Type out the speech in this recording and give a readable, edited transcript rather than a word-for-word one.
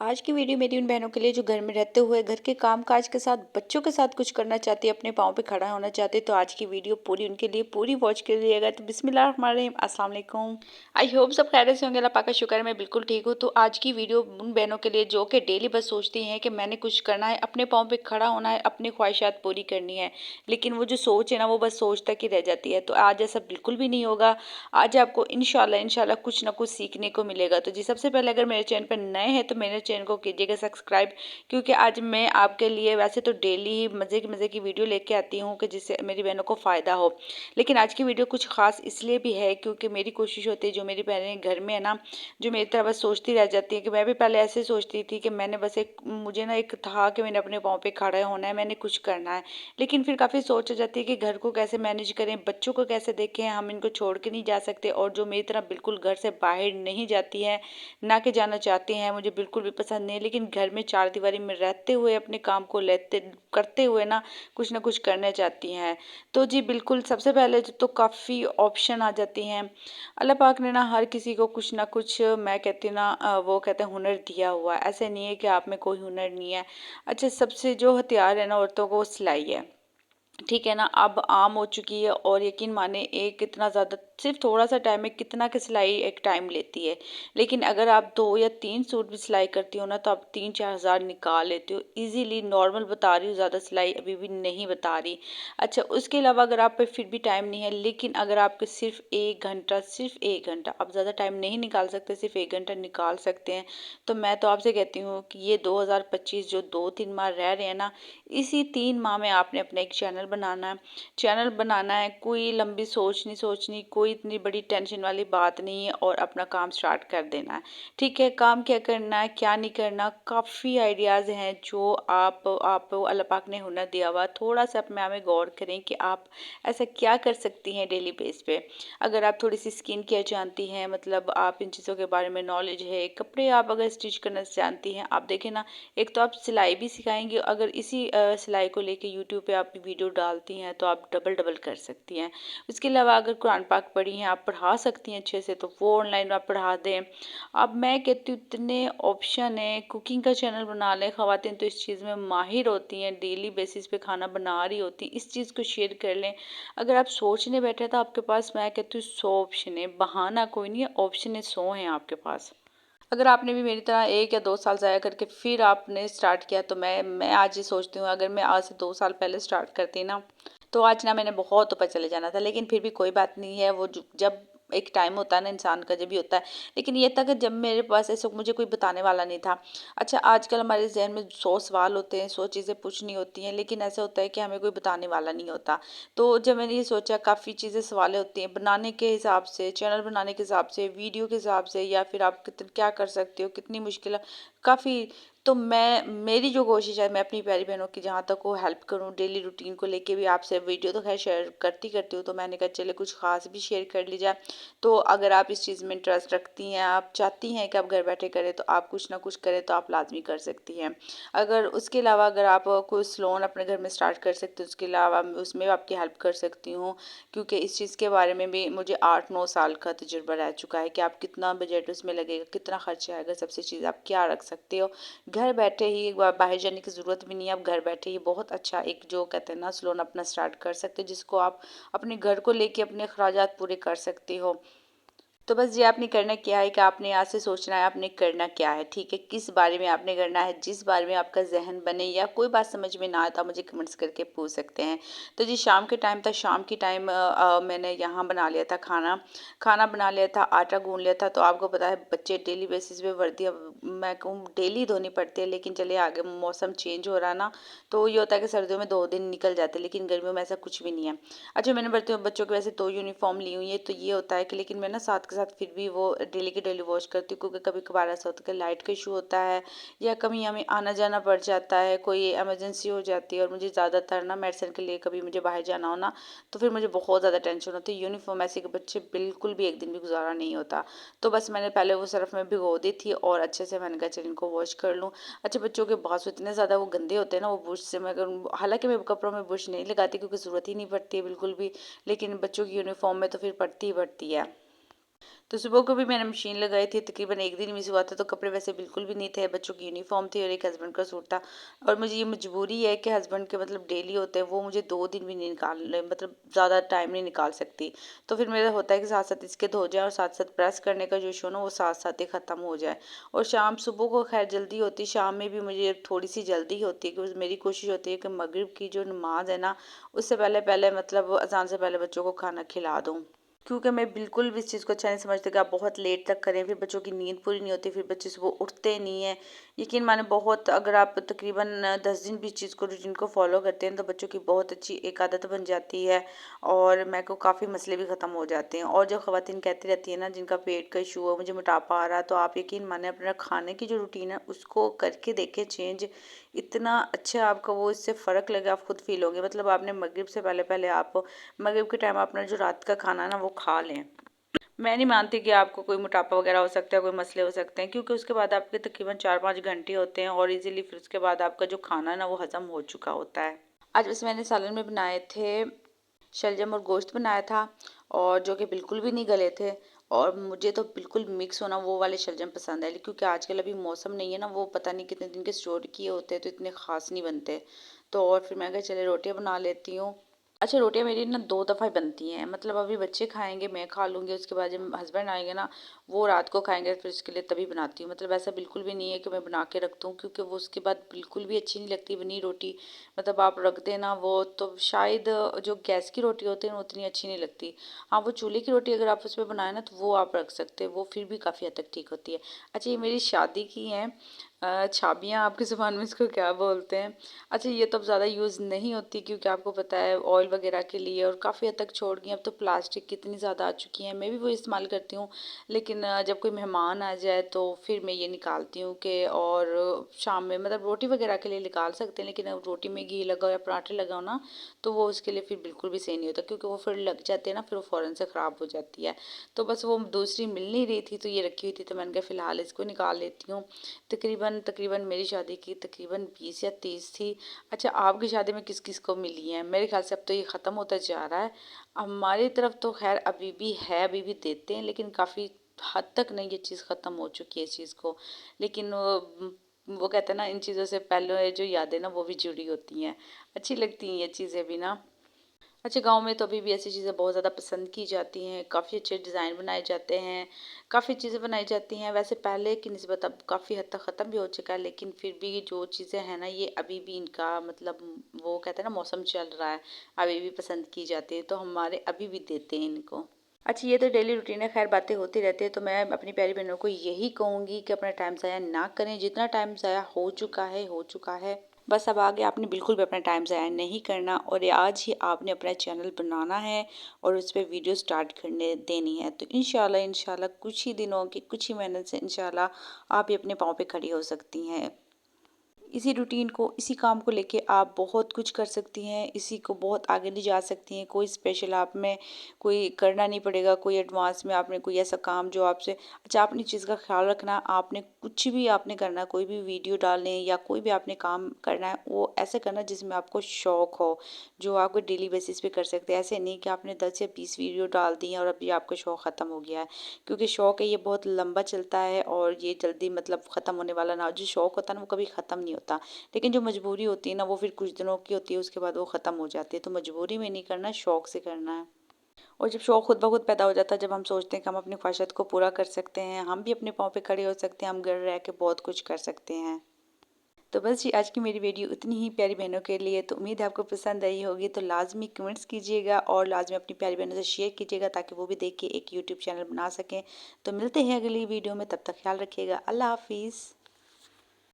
आज की वीडियो मेरी उन बहनों के लिए जो घर में रहते हुए घर के काम काज के साथ बच्चों के साथ कुछ करना चाहती है, अपने पाँव पे खड़ा होना चाहती है। तो आज की वीडियो पूरी उनके लिए पूरी वॉच करिएगा। तो बिस्मिल्लाहिर्रहमानिर्रहीम, अस्सलाम वालेकुम। आई होप सब खैरियत से होंगे। अल्लाह पाक का शुक्र है मैं बिल्कुल ठीक हूँ। तो आज की वीडियो उन बहनों के लिए जो कि डेली बस सोचती हैं कि मैंने कुछ करना है, अपने पाँव पे खड़ा होना है, अपनी ख्वाहिशात पूरी करनी है, लेकिन वो जो सोच है ना वो बस सोच तक ही रह जाती है। तो आज ऐसा बिल्कुल भी नहीं होगा। आज आपको इंशाल्लाह इंशाल्लाह कुछ ना कुछ सीखने को मिलेगा। तो जी सबसे पहले अगर मेरे चैनल पर नए हैं तो मेरे चैनल को कीजिएगा सब्सक्राइब, क्योंकि आज मैं आपके लिए वैसे तो डेली ही मज़े की वीडियो लेके आती हूँ कि जिससे मेरी बहनों को फ़ायदा हो। लेकिन आज की वीडियो कुछ ख़ास इसलिए भी है क्योंकि मेरी कोशिश होती है, जो मेरी बहनें घर में है ना, जो मेरी तरह बस सोचती रह जाती है कि मैं भी पहले ऐसे सोचती थी कि मैंने बस एक मुझे ना एक था कि मैंने अपने पाँव पे खड़ा होना है, मैंने कुछ करना है। लेकिन फिर काफ़ी सोच आ जाती है कि घर को कैसे मैनेज करें, बच्चों को कैसे देखें, हम इनको छोड़ के नहीं जा सकते। और जो मेरी तरह बिल्कुल घर से बाहर नहीं जाती है, ना कि जाना चाहती हैं, मुझे बिल्कुल भी पसंद नहीं, लेकिन घर में चारदीवारी में रहते हुए अपने काम को लेते करते हुए ना कुछ करना चाहती हैं। तो जी बिल्कुल सबसे पहले तो काफ़ी ऑप्शन आ जाती हैं। अल्लाह पाक ने ना हर किसी को कुछ ना कुछ, मैं कहती हूँ ना, वो कहते हैं हुनर दिया हुआ है। ऐसे नहीं है कि आप में कोई हुनर नहीं है। अच्छा, सबसे जो हथियार है ना औरतों को, वो सिलाई है। ठीक है ना, अब आम हो चुकी है। और यकीन माने एक इतना ज़्यादा सिर्फ थोड़ा सा टाइम में कितना की सिलाई एक टाइम लेती है। लेकिन अगर आप 2 या 3 सूट भी सिलाई करती हो ना तो आप 3-4 हज़ार निकाल लेती हो इजीली। नॉर्मल बता रही हूँ, ज़्यादा सिलाई अभी भी नहीं बता रही। अच्छा, उसके अलावा अगर आप पे फिर भी टाइम नहीं है, लेकिन अगर आपके सिर्फ एक घंटा आप ज़्यादा टाइम नहीं निकाल सकते, सिर्फ 1 घंटा निकाल सकते हैं, तो मैं तो आपसे कहती हूँ कि ये 2025 जो 2-3 माह रह रहे हैं ना, इसी 3 माह में आपने अपना एक चैनल बनाना है। चैनल बनाना है, कोई लंबी सोच नहीं सोचनी, कोई इतनी बड़ी टेंशन वाली बात नहीं है, और अपना काम स्टार्ट कर देना है। ठीक है, काम क्या करना है क्या नहीं करना, काफ़ी आइडियाज़ हैं जो आप अल्लाह पाक ने हुनर दिया हुआ। थोड़ा सा अपने आप में गौर करें कि आप ऐसा क्या कर सकती हैं डेली बेस पे। अगर आप थोड़ी सी स्किन केयर जानती हैं, मतलब आप इन चीज़ों के बारे में नॉलेज है, कपड़े आप अगर स्टिच करना जानती हैं, आप देखें ना, एक तो आप सिलाई भी सिखाएंगे। अगर इसी सिलाई को लेके यूट्यूब पे आप वीडियो डालती हैं तो आप डबल डबल कर सकती हैं। उसके अलावा अगर कुरान पाक पढ़ी हैं, आप पढ़ा सकती हैं अच्छे से, तो वो ऑनलाइन आप पढ़ा दें। अब मैं कहती हूँ इतने ऑप्शन हैं। कुकिंग का चैनल बना लें, ख़वातीन तो इस चीज़ में माहिर होती हैं, डेली बेसिस पे खाना बना रही होती हैं, इस चीज़ को शेयर कर लें। अगर आप सोचने बैठे तो आपके पास, मैं कहती हूँ, 100 ऑप्शन है। बहाना कोई नहीं है, ऑप्शन है 100 हैं आपके पास। अगर आपने भी मेरी तरह 1 या 2 साल ज़ाया करके फिर आपने स्टार्ट किया, तो मैं आज ये सोचती हूँ, अगर मैं आज से 2 साल पहले स्टार्ट करती ना, तो आज ना मैंने बहुत ऊपर चले जाना था। लेकिन फिर भी कोई बात नहीं है, वो जब एक टाइम होता है ना इंसान का, जब भी होता है। लेकिन ये था कि जब मेरे पास ऐसे मुझे कोई बताने वाला नहीं था। अच्छा, आजकल हमारे जहन में 100 सवाल होते हैं, 100 चीज़ें पूछनी होती हैं, लेकिन ऐसा होता है कि हमें कोई बताने वाला नहीं होता। तो जब मैंने ये सोचा, काफ़ी चीज़ें सवालें होती हैं बनाने के हिसाब से, चैनल बनाने के हिसाब से, वीडियो के हिसाब से, या फिर आप क्या कर सकते हो, कितनी मुश्किल काफ़ी। तो मेरी जो कोशिश है, मैं अपनी प्यारी बहनों की जहाँ तक हो हेल्प करूँ, डेली रूटीन को लेके भी आपसे वीडियो तो खैर शेयर करती हूँ, तो मैंने कहा चले कुछ ख़ास भी शेयर कर ली जाए। तो अगर आप इस चीज़ में इंटरेस्ट रखती हैं, आप चाहती हैं कि आप घर बैठे करें, तो आप कुछ ना कुछ करें, तो आप लाजमी कर सकती हैं। अगर उसके अलावा अगर आप कोई सलोन अपने घर में स्टार्ट कर सकते हो, उसके अलावा मैं उसमें भी आपकी हेल्प कर सकती हूँ, क्योंकि इस चीज़ के बारे में भी मुझे 8-9 साल का तजुर्बा रह चुका है कि आप कितना बजट उसमें लगेगा, कितना खर्चा आएगा, सबसे चीज़ आप क्या रख सकते हो। घर बैठे ही बाहर जाने की ज़रूरत भी नहीं है, आप घर बैठे ही बहुत अच्छा एक, जो कहते हैं ना, सलोन अपना स्टार्ट कर सकते हो, जिसको आप अपने घर को लेके अपने अखराजात पूरे कर सकते हो। तो बस ये आपने करना क्या है कि आपने यहाँ से सोचना है आपने करना क्या है। ठीक है, किस बारे में आपने करना है, जिस बारे में आपका जहन बने, या कोई बात समझ में ना आए तो आप मुझे कमेंट्स करके पूछ सकते हैं। तो जी शाम के टाइम था, शाम की टाइम मैंने यहाँ बना लिया था खाना, खाना बना लिया था, आटा गूंद लिया था। तो आपको पता है बच्चे डेली बेसिस पे वर्दी, अब मैं कहूँ डेली धोनी पड़ती है, लेकिन चलिए आगे मौसम चेंज हो रहा है ना, तो ये होता है कि सर्दियों में 2 दिन निकल जाते हैं, लेकिन गर्मियों में ऐसा कुछ भी नहीं है। अच्छा, मैंने बच्चों के वैसे 2 यूनिफॉर्म ली हुई है, तो ये होता है कि, लेकिन मैं ना साथ के साथ फिर भी वो डेली के डेली वॉश करती हूँ, क्योंकि कभी कभार ऐसा होता है कि लाइट का इशू होता है, या कभी हमें आना जाना पड़ जाता है, कोई इमरजेंसी हो जाती है, और मुझे ज़्यादातर ना मेडिसिन के लिए कभी मुझे बाहर जाना हो ना, तो फिर मुझे बहुत ज़्यादा टेंशन होती है। यूनिफॉर्म ऐसे कि बच्चे बिल्कुल भी एक दिन भी गुजारा नहीं होता। तो बस मैंने पहले वो सर्फ में भिगो दी थी, और अच्छे से मैंने कहा चल इनको वॉश कर लूँ। अच्छा, बच्चों के बाल इतने ज़्यादा वो गंदे होते हैं ना, वो ब्रश से मैं अगर, हालांकि मैं कपड़ों में ब्रश नहीं लगाती क्योंकि ज़रूरत ही नहीं पड़ती है बिल्कुल भी, लेकिन बच्चों की यूनिफॉर्म में तो फिर पड़ती ही पड़ती है। तो सुबह को भी मैंने मशीन लगाई थी, तकरीबन 1 दिन मिस हुआ था, तो कपड़े वैसे बिल्कुल भी नहीं थे, बच्चों की यूनिफ़ॉर्म थी और एक हस्बैंड का सूट था। और मुझे ये मजबूरी है कि हस्बैंड के मतलब डेली होते हैं, वो मुझे 2 दिन भी नहीं मतलब ज़्यादा टाइम नहीं निकाल सकती। तो फिर मेरा होता है कि साथ-साथ इसके धो जाए और साथ-साथ प्रेस करने का जो इशू है ना, वो साथ-साथ ही ख़त्म हो जाए। और शाम सुबह को ख़ैर जल्दी होती, शाम में भी मुझे थोड़ी-सी जल्दी होती है, क्योंकि मेरी कोशिश होती है कि मगरिब की जो नमाज़ है ना, उससे पहले-पहले मतलब अज़ान से पहले बच्चों को खाना खिला दूँ। क्योंकि मैं बिल्कुल भी इस चीज़ को अच्छा नहीं समझती कि आप बहुत लेट तक करें, फिर बच्चों की नींद पूरी नहीं होती, फिर बच्चे सुबह उठते नहीं हैं। यकीन माने बहुत, अगर आप तकरीबन 10 दिन भी इस चीज़ को, रूटीन को फ़ॉलो करते हैं, तो बच्चों की बहुत अच्छी एक आदत बन जाती है और मेरे को काफ़ी मसले भी ख़त्म हो जाते हैं। और जो ख़वातीन कहती रहती है ना, जिनका पेट का इशू है, मुझे मोटापा आ रहा है, तो आप यकीन माने अपना खाने की जो रूटीन है उसको करके देखें चेंज। इतना अच्छा आपका वो इससे फ़र्क लगेगा, आप खुद फ़ील होंगे। मतलब आपने मगरिब से पहले-पहले आप मगरिब के टाइम अपना जो रात का खाना है ना, वो खा लें। मैं नहीं मानती कि आपको कोई मोटापा वगैरह हो सकता है, कोई मसले हो सकते हैं, क्योंकि उसके बाद आपके तकरीबन 4-5 घंटे होते हैं और इजीली फिर उसके बाद आपका जो खाना है ना, वो हज़म हो चुका होता है। आज बस मैंने सालन में बनाए थे शलजम और गोश्त बनाया था, और जो कि बिल्कुल भी नहीं गले थे। और मुझे तो बिल्कुल मिक्स होना वो वाले शलजम पसंद है, क्योंकि आजकल अभी मौसम नहीं है ना, वो पता नहीं कितने दिन के स्टोर किए होते हैं, तो इतने ख़ास नहीं बनते। तो और फिर मैं कहा चले रोटियां बना लेती हूँ। अच्छा, रोटियां मेरी ना 2 दफ़ा ही बनती हैं, मतलब अभी बच्चे खाएंगे, मैं खा लूँगी, उसके बाद जब हस्बैंड आएंगे ना, वो रात को खाएंगे, फिर उसके लिए तभी बनाती हूँ। मतलब ऐसा बिल्कुल भी नहीं है कि मैं बना के रख दूँ, क्योंकि वो उसके बाद बिल्कुल भी अच्छी नहीं लगती बनी रोटी। मतलब आप रख देना वो, तो शायद जो गैस की रोटी होती है ना, उतनी अच्छी नहीं लगती। हाँ, वो चूल्हे की रोटी अगर आप उसमें बनाए ना, तो वो आप रख सकते हैं, वो फिर भी काफ़ी हद तक ठीक होती है। अच्छा, ये मेरी शादी की हैं छाबियाँ, आपकी ज़ुबान में इसको क्या बोलते हैं? अच्छा, ये तो अब ज़्यादा यूज़ नहीं होती, क्योंकि आपको पता है ऑयल वगैरह के लिए, और काफ़ी हद तक छोड़ गई। अब तो प्लास्टिक कितनी ज़्यादा आ चुकी हैं, मैं भी वो इस्तेमाल करती हूँ। लेकिन जब कोई मेहमान आ जाए तो फिर मैं ये निकालती हूँ कि, और शाम में मतलब रोटी वगैरह के लिए निकाल सकते हैं, लेकिन अब रोटी में घी लगाओ या पराठे लगाओ ना, तो वो उसके लिए फिर बिल्कुल भी सही नहीं होता, क्योंकि वो फिर लग जाते हैं ना, फिर वो फ़ौरन से ख़राब हो जाती है। तो बस वो दूसरी मिल नहीं रही थी, तो ये रखी हुई थी, तो मैंने कहा फ़िलहाल इसको निकाल लेती हूँ। तकरीबन तकरीबन मेरी शादी की तकरीबन 20 या 30 थी। अच्छा, आपकी शादी में किस किस को मिली हैं? मेरे ख्याल से अब तो ये ख़त्म होता जा रहा है। हमारी तरफ तो खैर अभी भी है, अभी भी देते हैं, लेकिन काफ़ी हद तक नहीं, ये चीज़ ख़त्म हो चुकी है इस चीज़ को। लेकिन वो कहते हैं ना, इन चीज़ों से पहले जो यादें ना, वो भी जुड़ी होती हैं। अच्छी लगती हैं ये चीज़ें भी ना। अच्छा, गाँव में तो अभी भी ऐसी चीज़ें बहुत ज़्यादा पसंद की जाती हैं, काफ़ी अच्छे डिज़ाइन बनाए जाते हैं, काफ़ी चीज़ें बनाई जाती हैं। वैसे पहले की निस्बत अब काफ़ी हद तक ख़त्म भी हो चुका है, लेकिन फिर भी जो चीज़ें हैं ना, ये अभी भी इनका मतलब, वो कहते हैं ना, मौसम चल रहा है, अभी भी पसंद की जाती है, तो हमारे अभी भी देते हैं इनको। अच्छा, ये तो डेली रूटीन है, खैर बातें होती रहती है, तो मैं अपनी प्यारी बहनों को यही कहूँगी कि अपना टाइम ज़ाया ना करें, जितना टाइम ज़ाया हो चुका है, हो चुका है। बस अब आगे आपने बिल्कुल भी अपना टाइम ज़ाया नहीं करना, और ये आज ही आपने अपना चैनल बनाना है और उस पे वीडियो स्टार्ट करने देनी है। तो इंशाल्लाह इंशाल्लाह कुछ ही दिनों की, कुछ ही मेहनत से इंशाल्लाह आप भी अपने पाँव पे खड़ी हो सकती हैं। इसी रूटीन को, इसी काम को लेके आप बहुत कुछ कर सकती हैं, इसी को बहुत आगे ले जा सकती हैं। कोई स्पेशल आप में कोई करना नहीं पड़ेगा, कोई एडवांस में आपने कोई ऐसा काम जो आपसे, अच्छा, आपने चीज़ का ख्याल रखना, आपने कुछ भी आपने करना है, कोई भी वीडियो डालने या कोई भी आपने काम करना है, वो ऐसे करना जिसमें आपको शौक हो, जो आपको डेली बेसिस पे कर सकते हैं। ऐसे नहीं कि आपने 10 या 20 वीडियो डाल दी हैं और अभी आपका शौक ख़त्म हो गया है, क्योंकि शौक है ये बहुत लंबा चलता है, और ये जल्दी मतलब ख़त्म होने वाला ना, जो शौक होता है ना, वो कभी ख़त्म नहीं होता। लेकिन जो मजबूरी होती है ना, वो फिर कुछ दिनों की होती है, उसके बाद वो ख़त्म हो जाती है। तो मजबूरी में नहीं करना, शौक से करना है। और जब शौक खुद ब खुद पैदा हो जाता है, जब हम सोचते हैं कि हम अपनी ख्वाहिशात को पूरा कर सकते हैं, हम भी अपने पाँव पे खड़े हो सकते हैं, हम घर रह के बहुत कुछ कर सकते हैं। तो बस जी, आज की मेरी वीडियो इतनी ही प्यारी बहनों के लिए, तो उम्मीद है आपको पसंद आई होगी। तो लाज़मी कमेंट्स कीजिएगा और लाज़मी अपनी प्यारी बहनों से शेयर कीजिएगा, ताकि वो भी देख के एक यूट्यूब चैनल बना सकें। तो मिलते हैं अगली वीडियो में, तब तक ख्याल रखिएगा। अल्लाह हाफ़िज़।